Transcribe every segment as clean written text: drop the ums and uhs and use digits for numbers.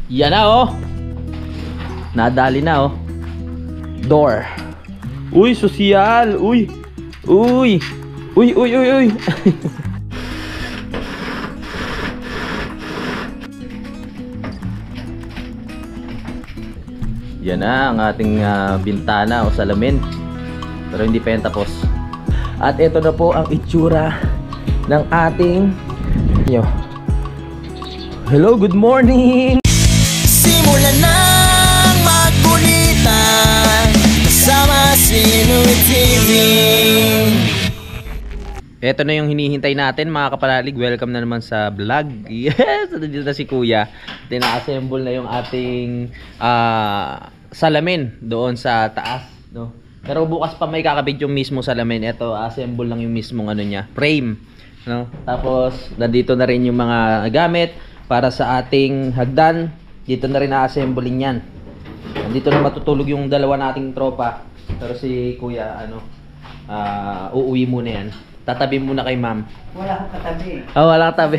Yan na oh. Nadali na oh. Door. Uy, sosyal. Uy. Uy. Uy, uy, uy, uy. Yan na ang ating bintana o salamin. Pero hindi pa yan tapos. At ito na po ang itsura ng ating hello, good morning. Simulan ng magkulitan kasama si Louie TV. Ito na yung hinihintay natin mga kapalalig. Welcome na naman sa vlog. Yes! Dito na si Kuya. Tina-assemble na yung ating salamin doon sa taas, no? Pero bukas pa may kakabit yung mismo salamin. Ito, assemble lang yung mismong ano niya, frame, no? Tapos nandito na rin yung mga gamit para sa ating hagdan. Dito na rin na-assembling yan. Nandito na matutulog yung dalawa nating tropa. Pero si Kuya, uuwi muna yan. Tatabi muna kay ma'am. Wala akong katabi. Oh, wala katabi.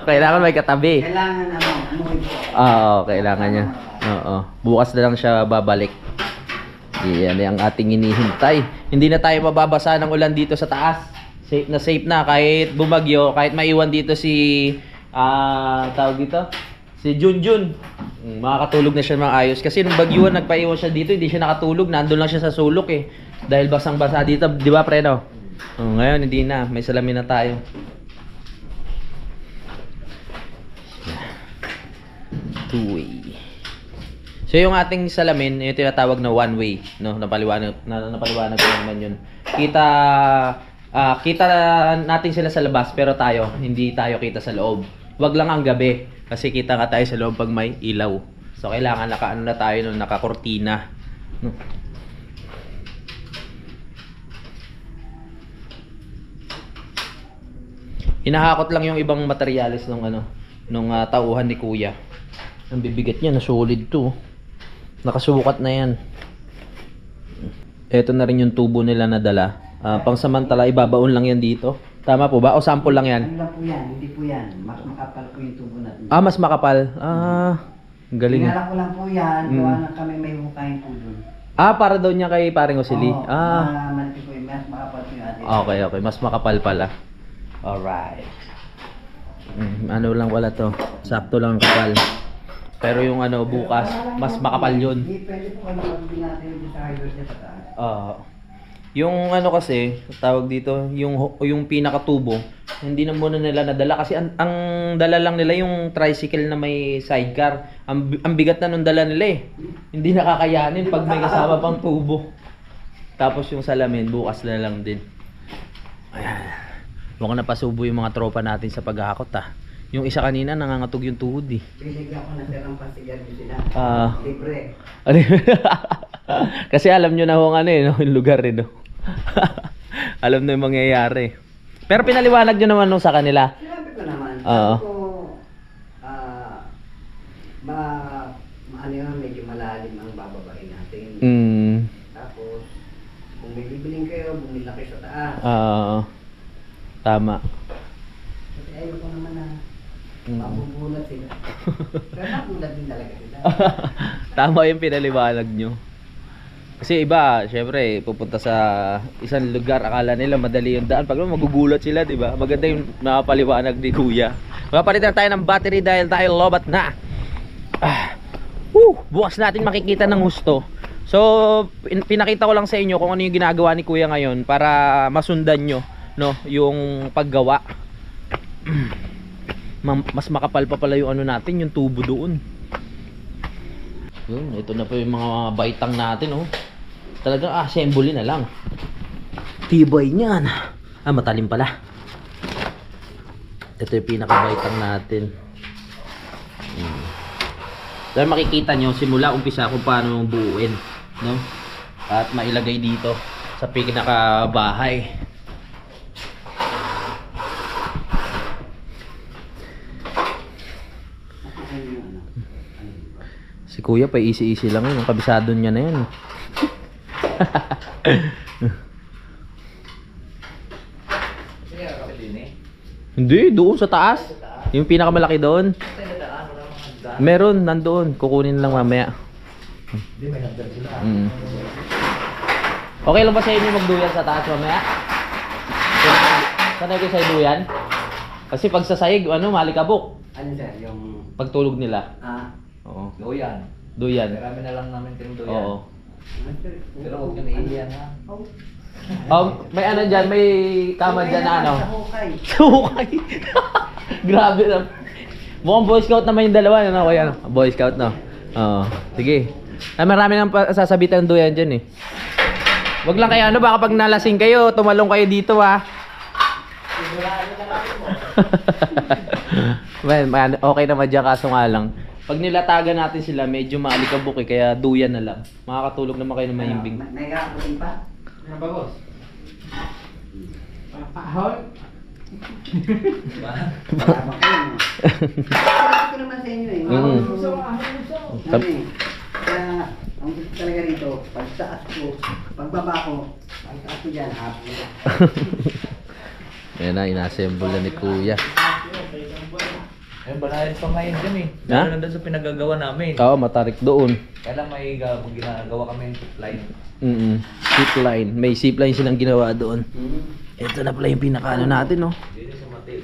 Kailangan may katabi. Kailangan naman. Oo, kailangan niya. Oo. Bukas na lang siya babalik. Yan ang ating hinihintay. Hindi na tayo mababasa ng ulan dito sa taas. Safe na kahit bumagyo, kahit maiwan dito si tawag dito, si Junjun. Makakatulog na siya ng ayos kasi nung bagyuan nagpaiwan siya dito, hindi siya nakatulog, nandoon lang siya sa sulok eh. Dahil basang-basa dito, 'di ba, pre, no? Ngayon hindi na, may salamin na tayo. Two-way. So yung ating salamin, yung tinatawag na one way, no? Napaliwanag ko naman yun. Kita natin sila sa labas pero tayo, hindi tayo kita sa loob. Wag lang ang gabi kasi kita nga tayo sa loob pag may ilaw. So kailangan nakaano na tayo no, nakakortina, no? Hinahakot lang yung ibang materyales nung tauhan ni Kuya. Ang bibigat niya, na solid to. Nakasukat na yan. Ito na rin yung tubo nila na dala. Pangsamantala, ibabaon lang yan dito. Tama po ba? O sample lang yan? Ano lang po yan, hindi po yan. Mas makapal po yung tubo natin. Mas makapal. Galing. Tingala ko lang po yan, gawa na kami may hukayin po doon. Para daw niya kay paring Osili. Malaki po yung mas makapal po yung atin. Okay. Mas makapal pala. Alright. Ano lang wala to. Sakto lang kapal. Pero yung bukas, mas makapal yun. Hindi, pwede po kami magbili natin yung sa hardware niya sa taas. Yung kasi, tawag dito, yung pinakatubo, hindi na muna nila nadala kasi ang dala lang nila yung tricycle na may sidecar. Ang bigat na nung dala nila eh. Hindi nakakayanin pag may kasama pang tubo. Tapos yung salamin, bukas na lang din. Ayan. Mukhang napasubo yung mga tropa natin sa paghahakot Yung isa kanina nangangatog yung tuhod eh. Bisigla ko na silang pasigan nyo sila. Libre. Kasi alam nyo na kung yung lugar no? Alam na yung mangyayari. Pero pinaliwanag nyo naman nung sa kanila. Sinabi ko naman. Oo. Ano yun, medyo malalim ang bababain natin. Tapos, kung may bibiling kayo, bumila kayo sa taas. Tama. Kasi ayaw ko naman na mabubulat sila. Pero mabulat din talaga sila. Tama yung pinaliwanag nyo. Kasi iba, syempre, pupunta sa isang lugar, akala nila madali yung daan. Pag magugulat sila, di ba? Maganda yung nakapaliwanag ni Kuya. Mapalitan tayo ng battery dahil tayo lobat na. Bukas natin makikita ng husto. So, pinakita ko lang sa inyo kung ano yung ginagawa ni Kuya ngayon para masundan nyo, no, yung paggawa. Mas makapal pa pala yung natin, yung tubo doon. Ito na po yung mga baitang natin, oh. Talagang assembly na lang. Tibay niyan. Matalim pala. Ito yung pinakabaitang natin. Dahil makikita nyo simula umpisa kung paano buuin, no? At mailagay dito sa pinakabahay. Si Kuya pa easy lang yun. Ang kabisado niya na yan. Hindi, doon sa taas. Yung pinakamalaki doon. Meron, nandoon. Kukunin lang mamaya. Hindi, may hagdan sila. Okay lang ba sa inyo magduyan sa taas mamaya? Sanay kayo sa duyan? Kasi pag sa sahig, malikabok. Ano sir, yung... Pagtulog nila. Oo. Duyan. Duyan. Marami na lang namin tinuduyan. Oo. Pero huwag nyo naiiyan ha. May ano dyan, may kama dyan na ano. Sa hukay. Sukay. Grabe na. Mukhang Boy Scout naman yung dalawa, ano kuya? Boy Scout, no? Oo. Sige. Ay, marami nang sasabitan ng duyan dyan eh. Wag lang kayo baka pag nalasing kayo, tumalong kayo dito ha. Man, okay naman dyan kaso nga lang. Pag nilatagan natin sila, medyo maalikabok kaya duyan na lang. Makakatulog naman kayo ng mahimbing. May kakakutin pa? Ano ba, boss? Pahol? Tama kayo. Sabi ko naman sa inyo eh. Ano eh. Kaya, ang gusto talaga rito, pag taas ko, pagbaba ko, ang taas ko dyan, hapon. Ayan na, ina-assemble na ni Kuya. Ayun, banayan pa ngayon dyan eh. Ha? Lalo nandun sa pinagagawa namin. Oo, matarik doon. Kaya lang may ginagawa kami yung line. Zip line. May zip line silang ginawa doon. Ito na pala yung pinakaano natin, no? Dito sa Mateo.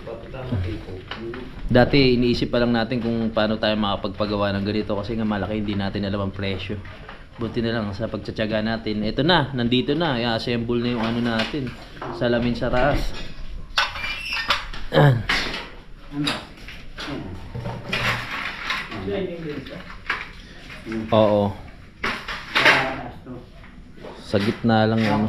Dati iniisip pa lang natin kung paano tayo makapagpagawa ng ganito kasi nga malaki, hindi natin alam ang presyo. Buti na lang sa pagtsatsaga natin. Ito na, nandito na. I-assemble na yung ano natin. Salamin sa taas. Oo. Sa gitna lang yan.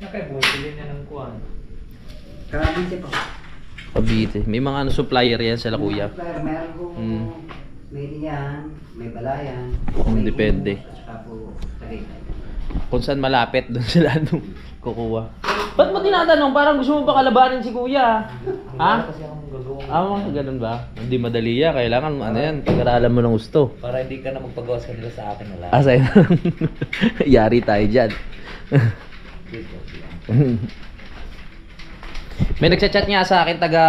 Nakaibuhin niya ng kuwan. Karabinsi po. Cavite. May mga supplier yan sila kuya. Meron kong may diyan, may balayan. Depende. At saka po, Tagaytay. Kung saan malapit, doon sila kukuha. Ba't mo tinatanong? Parang gusto mo ba kalabanin si kuya? Ha? Kasi akong gagawang Ganun ba? Hindi madali yan. Kailangan ano yan, pag-aralan mo ng gusto. para hindi ka na magpagawa sa kanila sa akin wala. Asay na. Yari tayo dyan. May nagchat-chat nga sa akin taga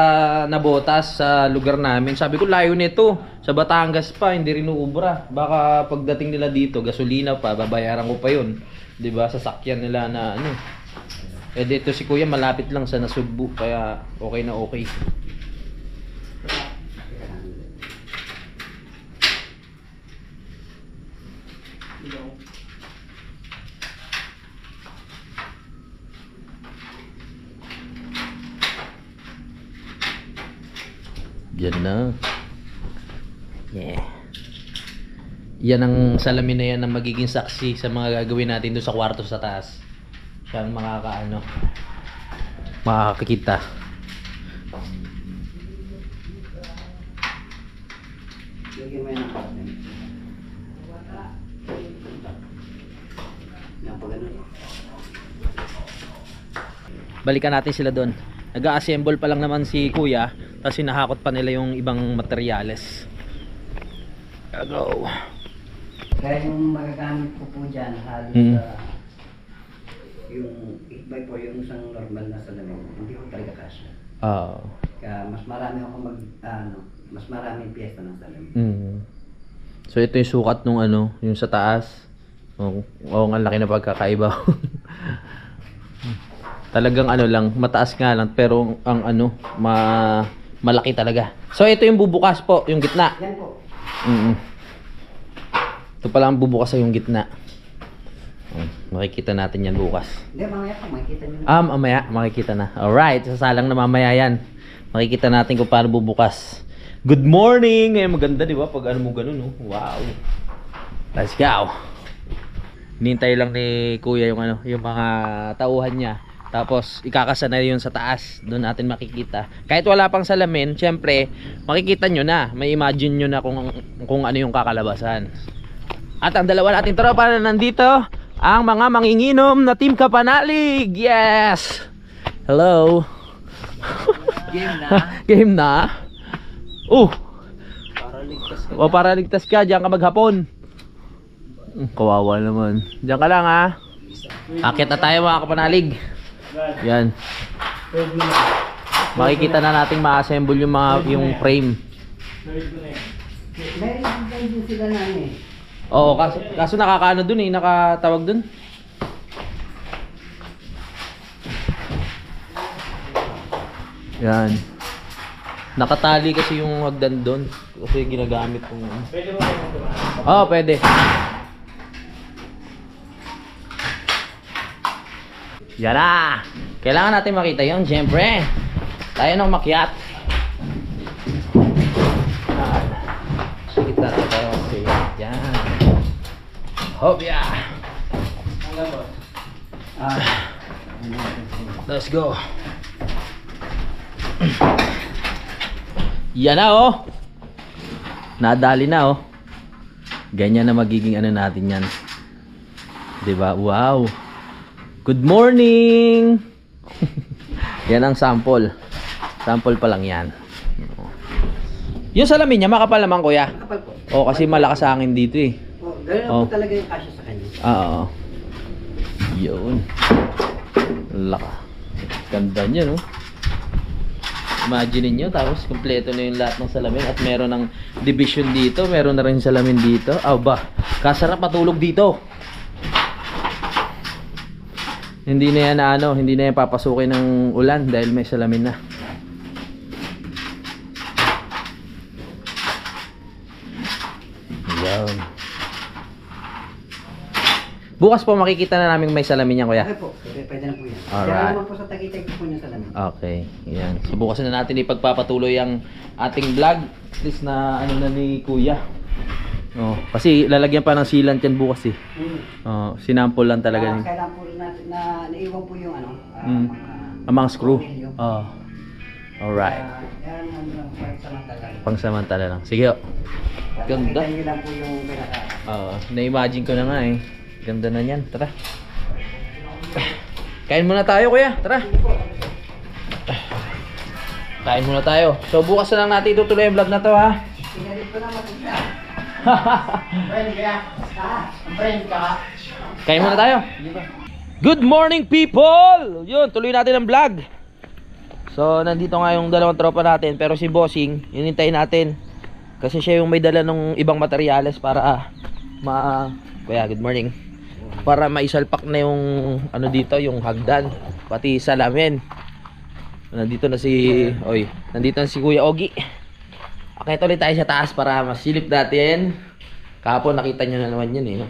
Nabotas sa lugar namin. Sabi ko layo nito. Sa Batangas pa, hindi rin uubra. Baka pagdating nila dito, gasolina pa, babayaran ko pa yun. 'Di ba? Sasakyan nila na ano. Eh dito si Kuya malapit lang sa Nasugbu, kaya okay na okay. Yan na. Yeah. Yan ang salamin na yan ang magiging saksi sa mga gagawin natin doon sa kwarto sa taas. Siya ang makakakita. Lagyan mo yan ang partner. Yan po ganun. Balikan natin sila doon. Nag-assemble pa lang naman si Kuya, tapos hinahakot pa nila yung ibang materyales. Go. Kaya yung magagamit ko po dyan, halos sa yung 8x4, yung isang normal na salamin, hindi ko talaga kasya. Kaya mas marami ako mas maraming piyesta ng salamin. So ito yung sukat nung yung sa taas. Ang laki na pagkakaiba. Talagang lang, mataas nga lang pero ang malaki talaga. So ito yung bubukas po, yung gitna. Yan po. Ito pala ang bubukas sa yung gitna. Makikita natin yan bukas. Hindi, mamaya po, makikita nyo na. Mamaya, makikita na. Alright, sasalang na mamaya yan. Makikita natin kung paano bubukas. Good morning! Ngayon maganda, di ba? Pag mo ganun, oh. Wow! Let's go! Hinintay lang ni Kuya yung mga tauhan niya. Tapos ikakasa na yun sa taas. Doon natin makikita. Kahit wala pang salamin, syempre, makikita nyo na. May imagine nyo na kung ano yung kakalabasan. At ang dalawa nating tropa na nandito, ang mga manginginom na Team Kapanalig. Yes! Hello! Game na. Game na? Para ligtas ka. Para ligtas ka, diyan ka maghapon. Kawawa naman. Diyan ka lang ha. Akit na tayo mga Kapanalig. Yan. Makikita na nating ma-assemble yung yung frame. Meron din sila na ano eh. Oo, kaso nakakaano dun eh, nakatawag dun. Yan. Nakatali kasi yung hagdan doon kasi ginagamit kong Pwede mo ba? Oo, pwede. Yan na. Kailangan natin makita yun, syempre. Tayo nang makyat. Kita tayo. Okay. Yan. Hop ya. Let's go. Yan na oh. Nadali na oh. Ganyan na magiging ano natin yan. 'Di ba? Wow. Good morning. Yan ang sample. Sample pa lang yan. Yung salamin niya makapal naman kuya. Makapal po. Oh, kasi malakas sa hangin dito eh. Oh, ganun po talaga yung kasya sa kanya. Oo. Yun. Laka. Ganda niya no. Imagine niyo tapos kumpleto na yung lahat ng salamin at meron ng division dito, meron na rin salamin dito. Aba, kasarap matulog dito. Hindi na yan hindi na yan papasukin ng ulan dahil may salamin na. Yan. Bukas po makikita na namin may salamin yan kuya. Okay po, pwede na po yan. Alright. Kaya naman po sa Tagaytay po niya salamin. Okay, yan. So bukas na natin ipagpapatuloy ang ating vlog. At least na ano na ni kuya. Oh, kasi lalagyan pa ng sealant yan bukas eh. Oh, sinample lang talaga ni. Kailangan po natin na naiwan po yung ano, Mga screw. Oh. Alright. Yan ang pangsamantala. Pangsamantala lang. Sige. Oh. Ganda. Kita niyo lang po yung pinaka. Na-imagine ko na nga eh. Ganda na yan. Tara. Kain muna tayo kuya. Tara. Kain muna tayo. So bukas na lang natin itutuloy yung vlog na to ha. Pinalit ko na makita. Kain muna tayo. Good morning people! Yun, tuloy natin ang vlog. So nandito nga yung dalawang tropa natin. Pero si Bossing, hinintay natin. Kasi siya yung may dala ng ibang materyales para Kuya, good morning. Para maisalpak na yung ano dito, yung hagdan, pati salamin. Nandito na si Kuya Ogi. Akit ulit tayo sa taas para masilip natin. Kahapon nakita nyo na naman yun eh.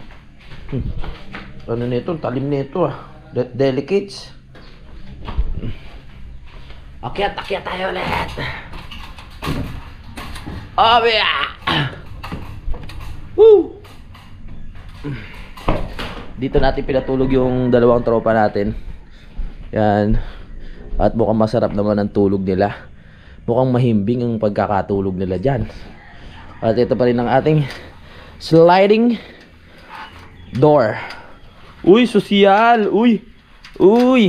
Ano nito, talim nito ah. Delicates. Akyat tayo ulit. Oh yeah. Woo! Dito natin pinatulog yung dalawang tropa natin. Yan. At mukhang masarap naman ang tulog nila. Mukhang mahimbing ang pagkakatulog nila dyan. At ito pa rin ang ating sliding door. Uy, sosyal! Uy! Uy!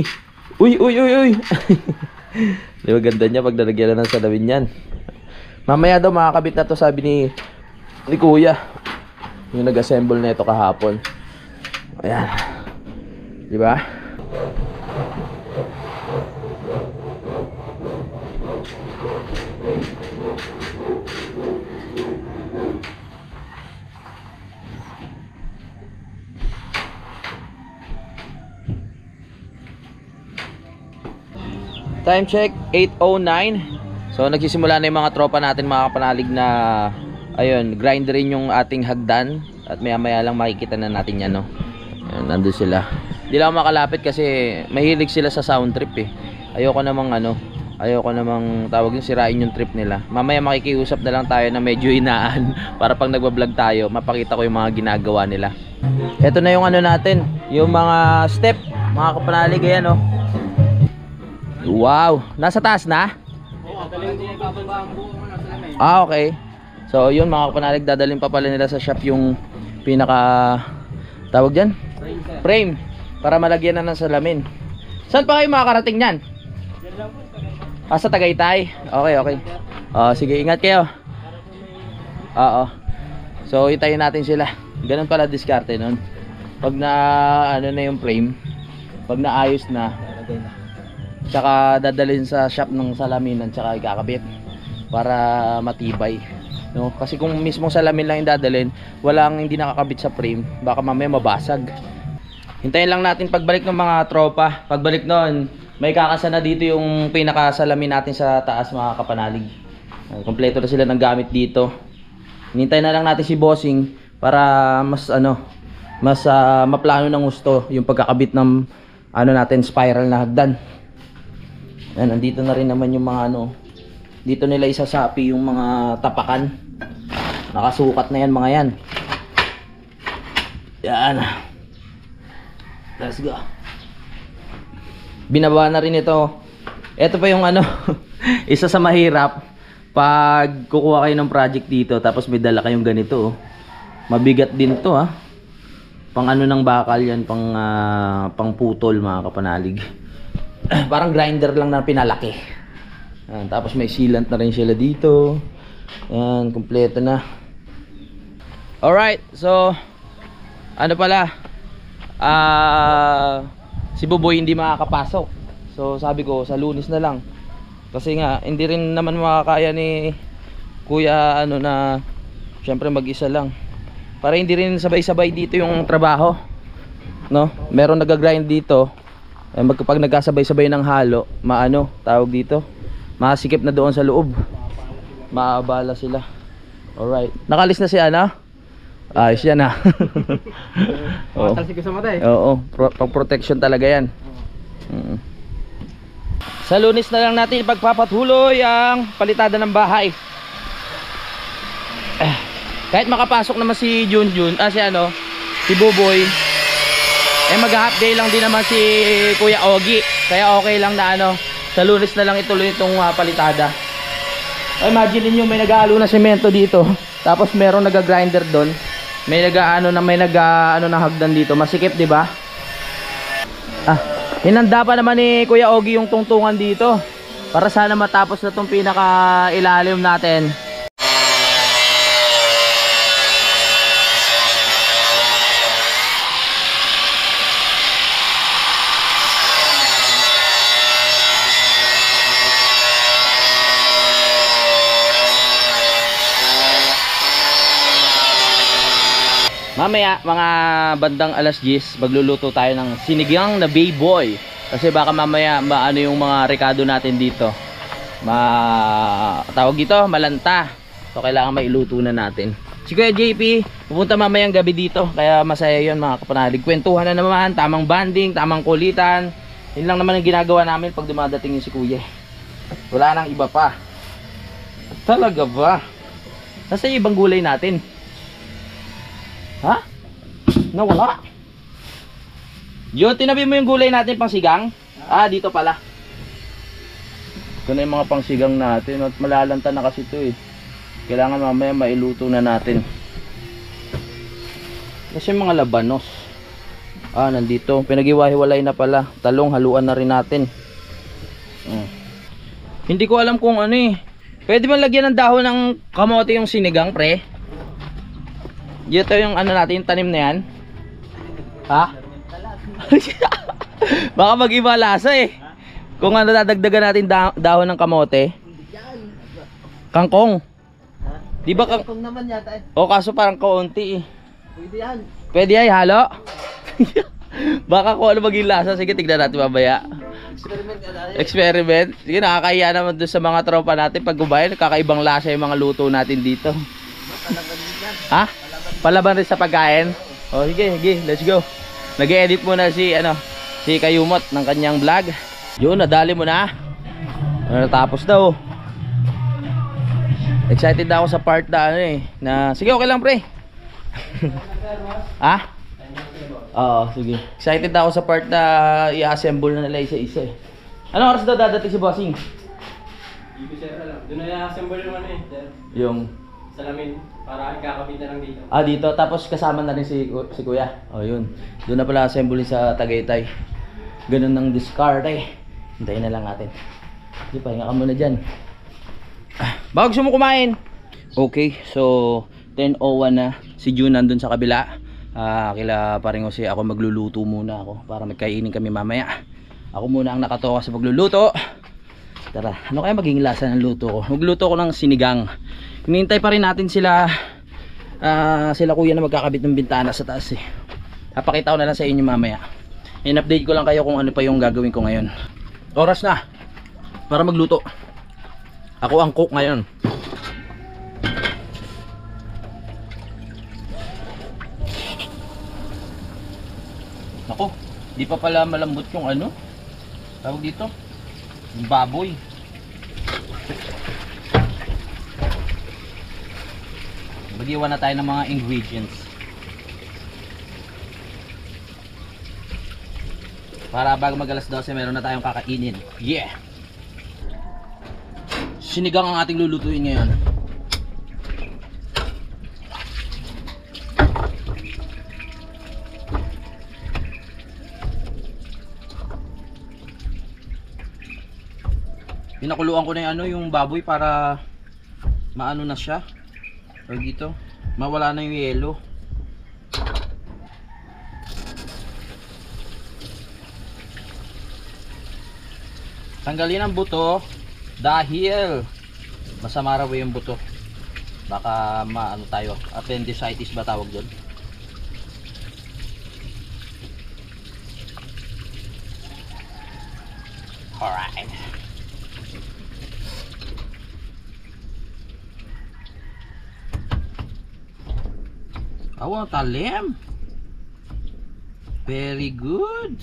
Uy! Uy! Uy! Uy! Di ba ganda niya pag nalagyan na ng salamin yan? Mamaya daw makakabit na to, sabi ni Kuya. Yung nag-assemble na ito kahapon. Ayan. Di ba? Time check 8:09. So nagsisimula na yung mga tropa natin, mga kapanalig, na ayun, grinderin yung ating hagdan. At maya-maya lang makikita na natin yan, no? Ayun, nandun sila. Hindi lang makalapit kasi mahilig sila sa sound trip eh. Ayoko namang tawag yung sirain yung trip nila. Mamaya makikiusap na lang tayo na medyo inaan para pag nagbablog tayo, mapakita ko yung mga ginagawa nila. Ito na yung ano natin, yung mga step, mga kapanalig, ayan, no? Wow, nasa taas na? Okay. So yun, mga kapanalig, dadalhin pa pala nila sa shop yung pinaka tawag dyan? Frame. Para malagyan na ng salamin. Saan pa kayo makakarating yan? Sa Tagaytay? Okay. Sige, ingat kayo. Oo. So itayin natin sila. Ganun pala diskarte nun. Pag na ano na yung frame, pag naayos na, tsaka dadalhin sa shop ng salaminan, tsaka ikakabit para matibay, no? Kasi kung mismong salamin lang yung dadalhin, walang hindi nakakabit sa frame, baka mamaya mabasag. Hintayin lang natin pagbalik ng mga tropa. Pagbalik noon, may kakasana dito yung pinakasalamin natin sa taas, mga kapanalig. Kompleto na sila ng gamit dito. Hintayin na lang natin si Bossing para mas maplano ng gusto yung pagkakabit ng natin, spiral na hagdan. Ayan, nandito na rin naman yung mga dito nila isasapi yung mga tapakan. Nakasukat na yan, mga yan. Yan. Let's go. Binaba na rin ito. Ito pa yung isa sa mahirap pag kukuha kayo ng project dito tapos may dala kayong ganito. Mabigat din to, ha. Pang ng bakal yan, pang putol, mga kapanalig. Parang grinder lang na pinalaki. Ayan, tapos may sealant na rin sila dito. Ayan, kompleto na. Alright, so si Buboy hindi makakapasok. So sabi ko sa Lunes na lang. Kasi nga hindi rin naman makakaya ni Kuya na syempre mag-isa lang. Para hindi rin sabay-sabay dito yung trabaho, no? Meron nag-grind dito. Pag nagkasabay-sabay ng halo, tawag dito, masikip na doon sa loob. Maabala sila. Alright. Nakalis na si ayos yan, ha. Oo. Oo, pang protection talaga yan. Sa Lunes na lang natin ipagpapatuloy ang palitada ng bahay. Kahit makapasok naman si Junjun, si Buboy, mag-half day lang din naman si Kuya Ogie. Kaya okay lang na sa Lunes na lang ituloy itong palitada. Imagine niyo may nag-aalo na semento dito, tapos merong nag-grinder doon. May nag-ano na hagdan dito. Masikip, 'di ba? Hinanda pa naman ni Kuya Ogie yung tungtungan dito para sana matapos na tong pinaka-ilalim natin. Mamaya mga bandang alas 10 magluluto tayo ng sinigang na bayboy. Kasi baka mamaya yung mga rekado natin dito. Tawag dito, malanta. So kailangan mailuto na natin. Si Kuya JP pupunta mamayang gabi dito. Kaya masaya yun, mga kapanalig. Kwentuhan na naman, tamang banding, tamang kulitan. Yun lang naman ang ginagawa namin pag dumadating yung si Kuya. Wala nang iba pa. Talaga ba? Nasa ibang gulay natin? Ha? Nawala? Yun, tinabi mo yung gulay natin pang sigang? Dito pala. Ito na yung mga pang sigang natin. At malalanta na kasi ito, Kailangan mamaya mailuto na natin. Kasi mga labanos. Nandito. Pinag-iwahiwalay na pala. Talong, haluan na rin natin. Hindi ko alam kung Pwede man lagyan ng dahon ng kamote yung sinigang, pre? Dito yung natin, yung tanim na yan. Ha? Baka mag-iba lasa Kung dadagdagan natin dahon ng kamote. Kangkong. Di ba kangkong naman yata kaso parang kaunti Pwede yan. Pwede yan, halo? Baka kung ano maging lasa. Sige, tignan natin mamaya. Experiment. Sige, nakakahiya naman doon sa mga tropa natin. Pag gubayan, kakaibang lasa yung mga luto natin dito. Ha? Palaban rin sa pagkain. Sige, let's go. Nag-edit muna si Kayumot ng kanyang vlog. Yun, nadali mo na. Natapos daw. Excited na ako sa part na sige, okay lang, pre. Ha? Oo, sige. Excited na ako sa part na i-assemble na nila isa-isa Anong oras daw dadating si Bossing? Doon na i-assemble yung yung salamin para ikakabit na lang dito. Dito. Tapos kasama na rin si Kuya. Yun. Doon na pala assemble sa Tagaytay. Ganun ng discard Hintayin na lang natin. Sige, pahinga ka muna dyan. Baka gusto mo kumain. Okay, so 10:01 na. Si June nandun sa kabila. Kila paring Jose, ako magluluto muna ako para magkainin kami mamaya. Ako muna ang nakatoka sa pagluluto. Tara, ano kaya maging lasa ng luto ko? Magluto ko ng sinigang. Hinihintay pa rin natin sila sila kuya na magkakabit ng bintana sa taas eh. Papakita ko na lang sa inyo mamaya. In-update ko lang kayo kung ano pa yung gagawin ko ngayon. Oras na para magluto. Ako ang cook ngayon. Ako, di pa pala malambot yung ano tawag dito, yung baboy. Mag-iwan na tayo ng mga ingredients para bago mag alas 12 meron na tayong kakainin. Yeah! Sinigang ang ating lulutuin ngayon. Pinakuluan ko na yung, yung baboy para maano na siya. O dito, mawala na yung yelo. Tanggalin ang buto dahil masama raw yung buto. Baka maano tayo, appendicitis ba tawag doon? Alright. Oh, talim. Very good.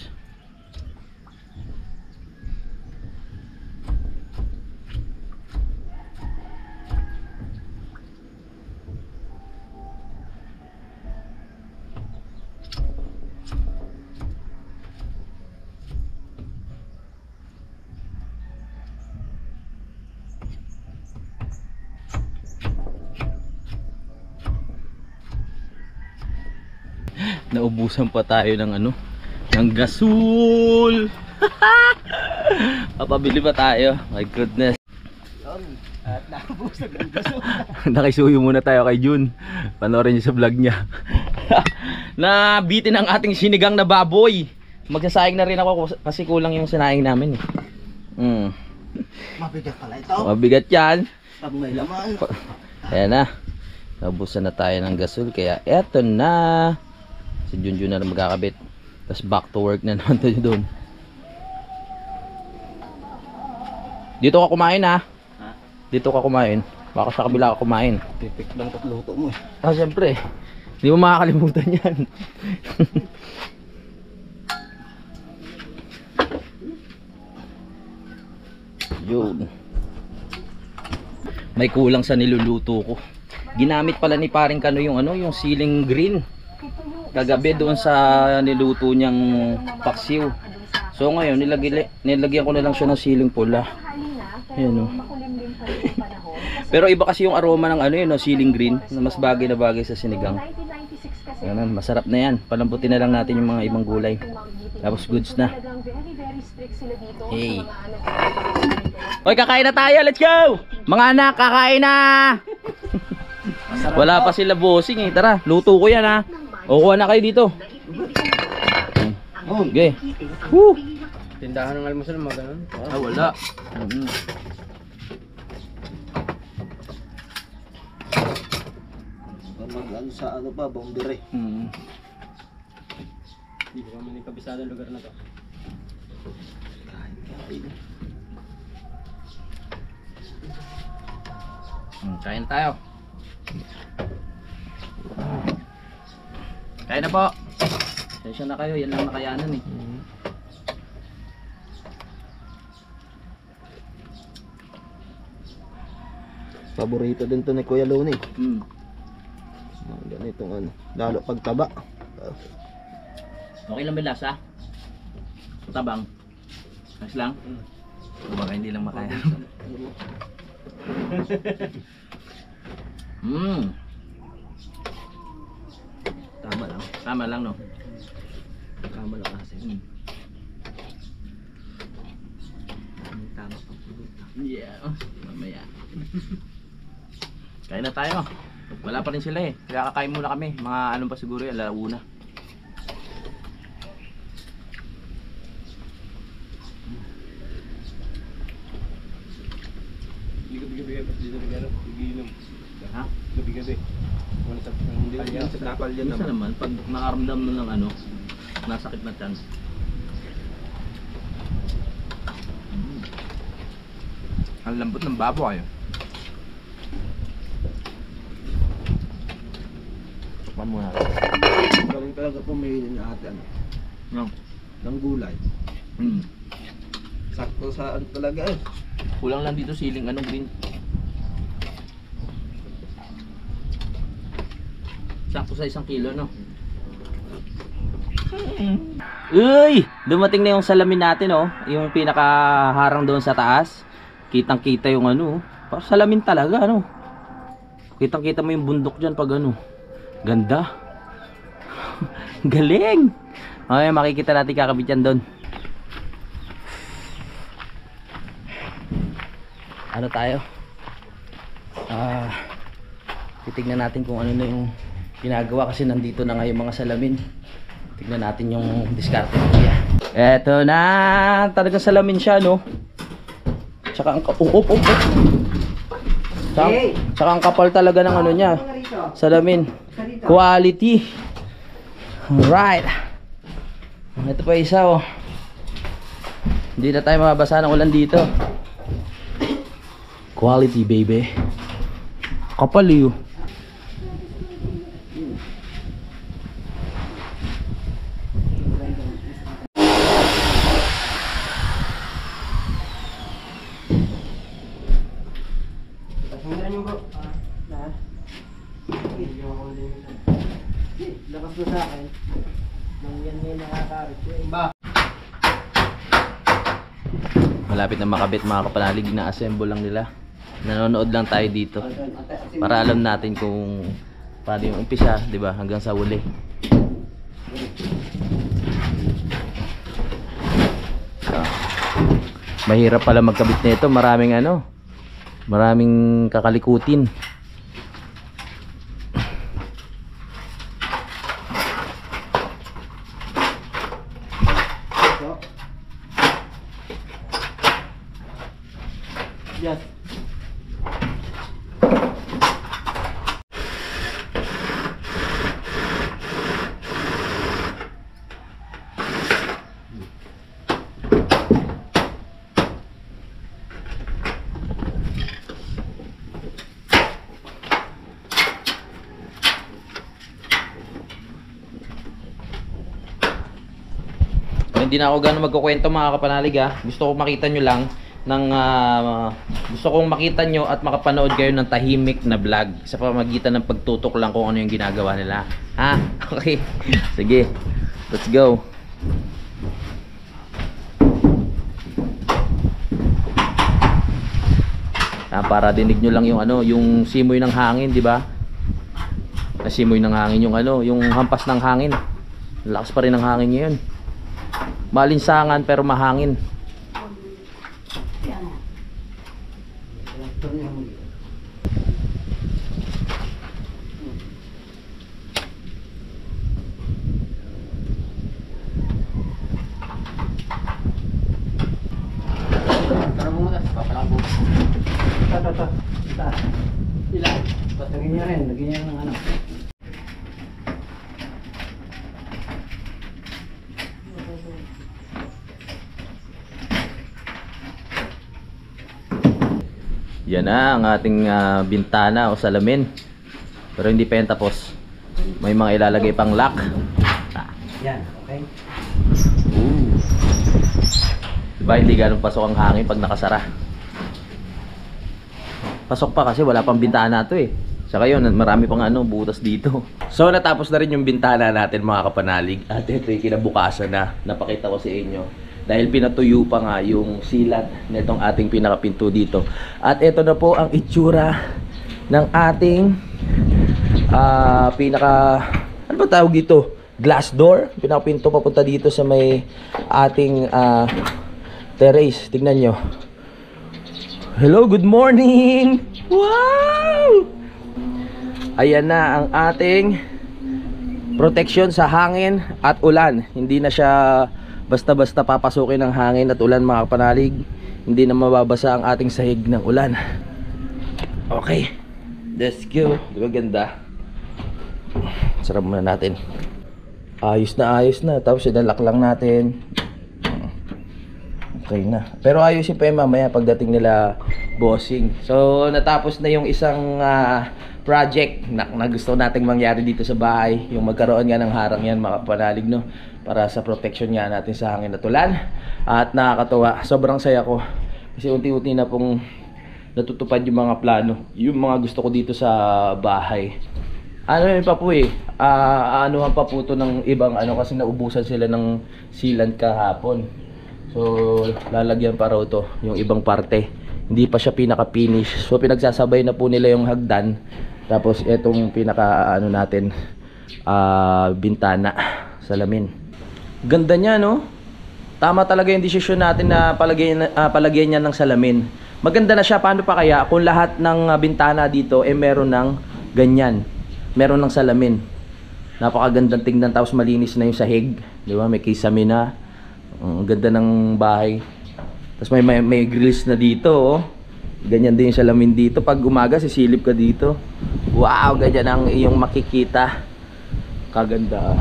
Naubusan pa tayo ng ano, ng gasol. Papabili pa tayo. My goodness. At naubusan ng gasol. Nakisuyo muna tayo kay Jun. Panoorin niyo sa vlog niya. Nabitin ang ating sinigang na baboy. Magsasayang na rin ako kasi kulang yung sinaing namin eh. Mabigat pala ito. Mabigat yan. Pag may laman. Ayan na. Naubusan na tayo ng gasol. Kaya eto na. Si Junjun na lang magkakabit. Tapos back to work na naman tayo doon. Dito ka kumain ha? Dito ka kumain. Baka sa kabila ka kumain. Pipik lang katluto mo eh. Ah, syempre. Hindi mo makakalimutan yan. Yun. May kulang sa niluluto ko. Ginamit pala ni paring Kano yung ano, yung ceiling green. Kagabi doon sa niluto niyang paksiw. So ngayon nilagyan ko na lang siya ng siling pula. Ayan o. Pero iba kasi yung aroma ng ano yun, no, siling green na mas bagay na bagay sa sinigang. Ayan, masarap na yan. Palambutin na lang natin yung mga ibang gulay. Tapos goods na. Hey. Hoy, kakain na tayo. Let's go! Mga anak, kakain na! Wala pa sila bossing eh. Tara, luto ko yan ha. O, kuha na kayo dito. Okay. Woo! Tindahan ng almusal, mga ganun. Ah, wala. Mag-ano sa ano pa, bombere. Hindi ko kami kabisado ng lugar na to. Kain tayo. Kain na po. Sensya na kayo, yan lang nakayanan eh. Paborito din to ni Kuya Loni. Ganitong ano, lalo pagtaba. Okay lang ba lasa? Tabang. Ayos lang? Baka hindi lang makaya. Tama lang. Tama lang no? Tama lang kasi. Tama pa. Yeah, mamaya. Kain na tayo. Wala pa rin sila eh. Kaya kakain muna kami. Mga ano pa siguro yan, alauna. Gabi-gabi kasi dito nagano, nagiinom. Ha? Gabi-gabi. Wala sa hindi lang yan, sa tapal yan Minsan naman, pag nakaramdam na ng ano, nasakit na tiyan. Ang lambot ng baboy. Tikman muna. Galing talaga pumili na ate ano, No. ng gulay. Sakto sa ano talaga eh. Kulang lang dito siling ano green. Sakto sa 1 kilo, no? Uy! Dumating na yung salamin natin, oh. Yung pinakaharang doon sa taas. Kitang-kita yung ano. Parang salamin talaga, ano. Kitang-kita mo yung bundok dyan pag ano. Ganda. Galing! Okay, makikita natin kakabit yan doon. Ano tayo? Titignan natin kung ano na yung ginagawa kasi nandito na nga yung mga salamin. Tignan natin yung diskarte niya. Eto na, talagang salamin siya, no? Tsaka ang tsaka ang kapal talaga ng ano niya. Salamin. Quality. Alright. Ito pa isa, oh. Hindi na tayo mababasa ng ulan dito. Quality, baby. Kapal yun. Lakas mo sa akin. Nang yan may nakakarit ko. Iba. Malapit na makabit mga kapanalig, na-assemble lang nila. Nanonood lang tayo dito para alam natin kung paano yung umpisa, di ba, hanggang sa huli. Mahirap pala magkabit nito, maraming ano, maraming kakalikutin. Yes. Hindi na ako gano'ng magkukwento mga kapanalig, ha. Gusto ko makita nyo lang ng gusto kong makita nyo at makapanood kayo ng tahimik na vlog sa pamamagitan ng pagtutok lang kung ano yung ginagawa nila, ha? Okay, sige, let's go. Para dinig nyo lang yung ano, yung simoy ng hangin, di ba? Simoy ng hangin, yung ano, yung hampas ng hangin. Lakas pa rin ng hangin ngayon. Malinsangan pero mahangin. Lagyan niya rin, lagyan niya ng ano. Yan na ang ating bintana o salamin. Pero hindi pa yan tapos. May mga ilalagay pang lock. Yan, okay. Diba hindi ganun pasok ang hangin pag nakasara. Pasok pa kasi wala pang bintana to eh. Saka yun, marami pang ano, butas dito. So natapos na rin yung bintana natin mga kapanalig. At ito yung kinabukasan na napakita ko sa inyo. Dahil pinatuyo pa nga yung silat nitong ating pinakapinto dito. At ito na po ang itsura ng ating ano ba tawag dito? Glass door. Pinakapinto papunta dito sa may ating terrace. Tignan nyo. Hello, good morning! Wow! Ayan na ang ating protection sa hangin at ulan. Hindi na siya basta-basta papasukin ng hangin at ulan mga kapanalig. Hindi na mababasa ang ating sahig ng ulan. Okay. Let's go. Di ba ganda? Sarap muna natin. Ayos na. Tapos idalak lang natin. Okay na. Pero ayusin pa yun mamaya pagdating nila bossing. So natapos na yung isang project na gusto nating mangyari dito sa bahay. Yung magkaroon nga ng harang yan, mga kapanalig, no? Para sa protection nga natin sa hangin at ulan. At nakakatuwa. Sobrang saya ko. Kasi unti-unti na pong natutupad yung mga plano. Yung mga gusto ko dito sa bahay. Ano yun pa po anuhan pa po ito ng ibang kasi naubusan sila ng sealant kahapon. So lalagyan pa raw ito yung ibang parte. Hindi pa siya pinaka-finish. So pinagsasabay na po nila yung hagdan. Tapos itong pinaka natin bintana, salamin. Ganda niya, no? Tama talaga yung desisyon natin na palagyan niya ng salamin. Maganda na siya. Paano pa kaya kung lahat ng bintana dito meron ng ganyan? Meron ng salamin. Napakagandang tingnan, tapos malinis na yung sahig, di ba? May kisame na. Ang ganda ng bahay. Tapos may grills na dito, oh. Ganyan din yung salamin dito. Pag umaga sisilip ka dito. Wow, ganyan ang iyong makikita. Kaganda.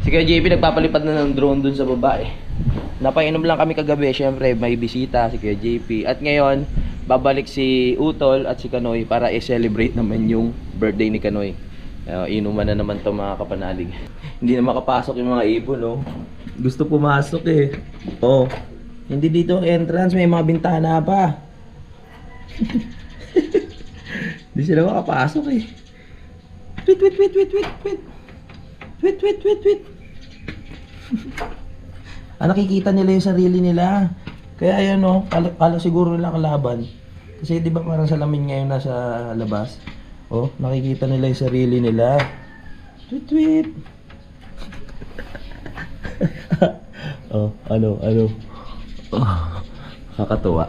Si Kuya JP nagpapalipad na ng drone dun sa baba, Napainom lang kami kagabi. Syempre may bisita si Kuya JP. At ngayon babalik si Utol at si Kanoy para i-celebrate naman yung birthday ni Kanoy. Inuman na naman to, mga kapanalig. Hindi na makapasok yung mga ibon, no? Gusto pumasok Oh, hindi dito entrance, may mga bintana pa. Hindi sila makapasok Wait. Nakikita nila yung sarili nila. Kaya yan, no? Kala siguro nila kalaban. Kasi di ba parang salamin ngayon nasa labas? Oh, nakikita nila yung sarili nila. Tweet. Oh, ano. Oh, kakatuwa.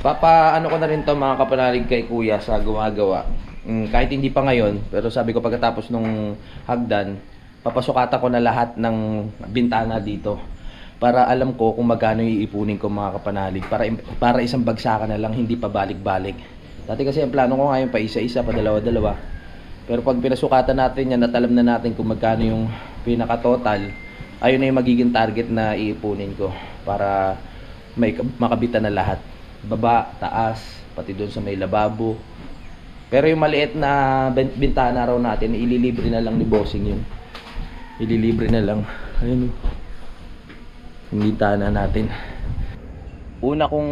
Ano ko na rin to, mga kapanalig, kay Kuya sa gumagawa. Kahit hindi pa ngayon, pero sabi ko pagkatapos nung hagdan, papasukatan ko na lahat ng bintana dito. Para alam ko kung magkano iipunin ko, mga kapanalig. Para isang bagsakan na lang, hindi pa balik-balik. Dati kasi ang plano ko ngayon pa isa-isa, pa dalawa-dalawa. Pero pag pinasukatan natin yan at alam na natin kung magkano yung pinaka-total, ayun na yung magiging target na iipunin ko para makabitan na lahat. Baba, taas, pati doon sa may lababo. Pero yung maliit na bintana raw natin, ililibre na lang ni bossing yun. Ililibre na lang. Ayun, yung bintana natin. Una kong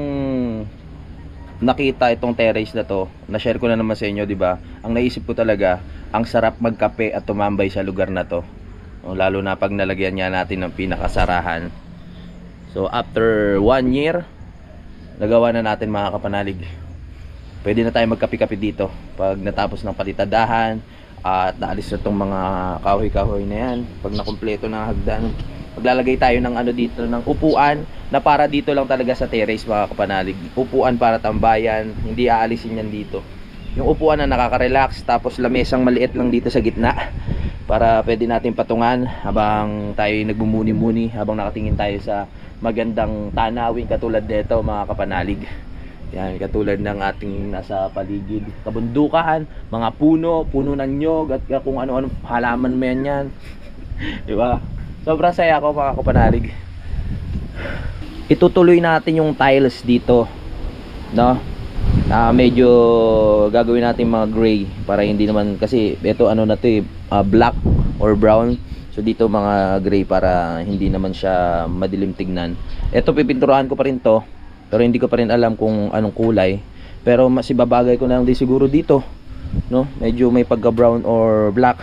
nakita itong terrace na to, na-share ko na naman sa inyo, di ba? Ang naisip ko talaga, ang sarap magkape at tumambay sa lugar na to. Lalo na pag nalagyan niya natin ng pinakasarahan. So after 1 year, nagawa na natin, mga kapanalig. Pwede na tayo magkape-kape dito pag natapos ng palitadahan at naalis na itong mga kahoy-kahoy na yan. Pag nakumpleto na hagdan, maglalagay tayo ng dito, ng upuan na para dito lang talaga sa terrace, mga kapanalig. Upuan para tambayan, hindi aalisin yan dito. Yung upuan na nakaka-relax, tapos lamesang maliit lang dito sa gitna para pwede natin patungan habang tayo nagbumuni-muni, habang nakatingin tayo sa magandang tanawin katulad nito, mga kapanalig. Yan, katulad ng ating nasa paligid, kabundukan, mga puno ng nyog at kung ano-ano halaman mo yan. Di ba? Sobrang saya ako, mga kapanalig. Itutuloy natin yung tiles dito, no? Medyo gagawin natin mga gray para hindi naman, kasi ito na to black or brown. So dito mga gray para hindi naman siya madilim tignan. Ito pipinturahan ko pa rin to, pero hindi ko pa rin alam kung anong kulay. Pero mas ibabagay ko na lang din siguro dito, no? Medyo may pagka brown or black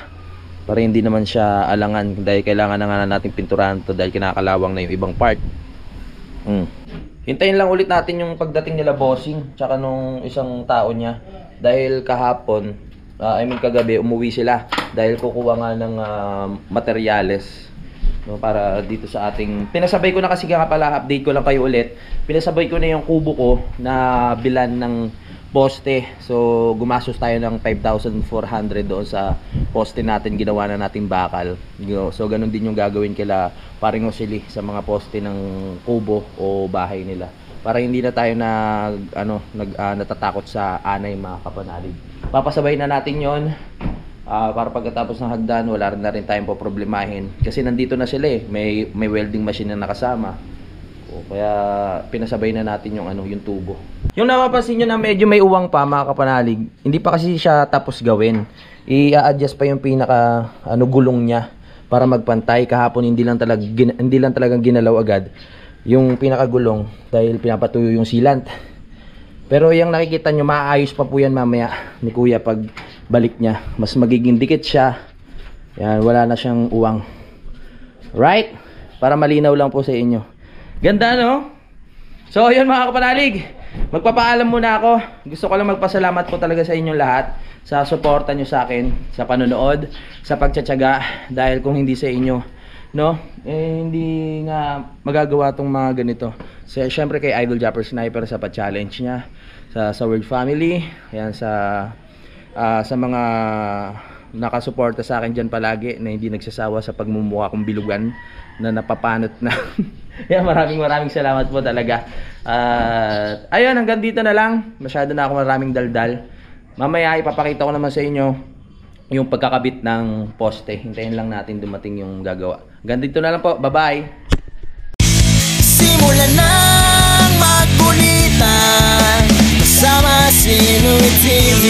para hindi naman siya alangan, dahil kailangan na nga natin pinturahan to dahil kinakalawang na yung ibang part. Hintayin lang ulit natin yung pagdating nila bossing tsaka nung isang tao niya, dahil kahapon kagabi umuwi sila dahil kukuha nga ng materyales, no, para dito sa ating pinasabay ko na, kasi nga pala update ko lang kayo ulit, pinasabay ko na yung kubo ko na bilan ng poste. So gumastos tayo ng 5,400 doon sa poste natin, ginawa na nating bakal. So ganun din yung gagawin kila paring Osili sa mga poste ng kubo o bahay nila. para hindi na tayo natatakot sa anay mga kapanalig. Papasabay na natin yon para pagkatapos ng hagdan wala rin na rin tayong poproblemahin kasi nandito na sila may welding machine na nakasama. Kaya pinasabay na natin yung tubo. Yung napapansin nyo na medyo may uwang pa mga kapanalig, hindi pa kasi siya tapos gawin. I-adjust pa yung pinaka gulong niya para magpantay. Kahapon hindi lang talagang ginalaw agad yung pinakagulong dahil pinapatuyo yung sealant. Pero yung nakikita nyo, maayos pa po yan mamaya ni Kuya pag balik niya. Mas magiging dikit siya. Yan, wala na siyang uwang. Right? Para malinaw lang po sa inyo. Ganda, no? So, yun mga kapanalig. Magpapaalam muna ako. Gusto ko lang magpasalamat po talaga sa inyong lahat sa suporta nyo sa akin, sa panonood, sa pagtsatsaga. Dahil kung hindi sa inyo, no? Hindi nga magagawa tong mga ganito. So, syempre kay Idol Japper Sniper sa pa-challenge niya. Sa Word Family. Ayan, sa mga nakasuporta sa akin dyan palagi na hindi nagsasawa sa pagmumukha kong bilugan na napapanot na. Yan, maraming salamat po talaga. Ayun, hanggang dito na lang. Masyado na ako maraming daldal. Mamaya ipapakita ko naman sa inyo yung pagkakabit ng poste. Hintayin lang natin dumating yung gagawa. Hanggang dito na lang po. Bye-bye. Simulan ng magkulitan kasama si Inuit TV.